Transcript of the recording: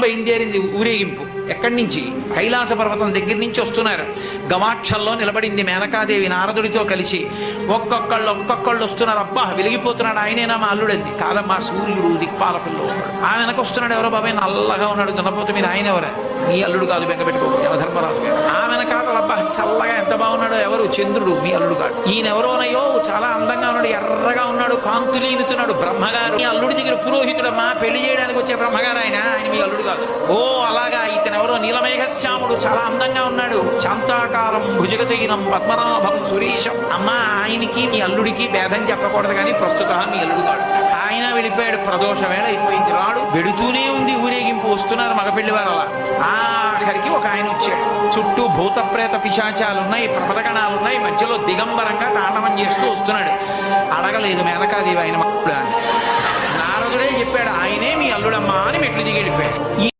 బయలుదేరింది ఊరేగింపు. ఎక్కడి నుంచి? కైలాస పర్వతం దగ్గర నుంచి వస్తున్నారు. గవాక్షంలో నిలబడింది మేనకాదేవి నారదుడితో కలిసి. ఒక్కొక్కళ్ళు వస్తున్నారు. అబ్బా వెలిగిపోతున్నాడు, ఆయనేనా మా అల్లుడంది. కాదమ్మా, సూర్యుడు దిక్పాలకుల్లో ఆ వెనక వస్తున్నాడు. ఎవరో బాబాయ్ నల్లగా ఉన్నాడు దున్నపోతు మీద, ఆయన ఎవరా? మీ అల్లుడు కాదు, బెంగ పెట్టుకోకు, యమధర్మరాజు గారు. ఆ వెనకాతల అబ్బా చల్లగా ఎంత బాగున్నాడో, ఎవరు? చంద్రుడు, మీ అల్లుడు కాదు. ఈయనెవరోనయ్యో చాలా అందంగా ఉన్నాడు, ఎర్రగా ఉన్నాడు, కాంతులీనుతున్నాడు, బ్రహ్మగారు. మీ అల్లుడి దగ్గర పురోహితుడమ్మా, పెళ్లి చేయడానికి వచ్చే బ్రహ్మగారు ఆయన మీ అల్లుడు కాదు. ఓ అలాగా, ఇతను ఎవరో నీలమేఘశ్యాముడు, చాలా అందంగా ఉన్నాడు, శాంతాకారం భుజగచైనం పద్మనాభం సురీశం. అమ్మా, ఆయనకి మీ అల్లుడికి భేదం చెప్పకూడదు కానీ ప్రస్తుత మీ అల్లుడు కాడు. ఆయన వెళ్ళిపోయాడు, ప్రదోష వేళ అయిపోయింది, రాడు. వెడుతూనే ఉంది ఊరేగింపు, వస్తున్నారు మగపెళ్లి వారు. అలా ఆఖరికి ఒక ఆయన వచ్చాడు. చుట్టూ భూత ప్రేత పిశాచాలున్నాయి, ప్రమదగణాలున్నాయి, మధ్యలో దిగంబరంగా తాండవం చేస్తూ వస్తున్నాడు. అడగలేదు మేనకాదేవి ఆయన నారదుడే చెప్పాడు, ఆయనే మీ అల్లుడమ్మా అని మెట్లు దిగి వెళ్ళిపోయాడు.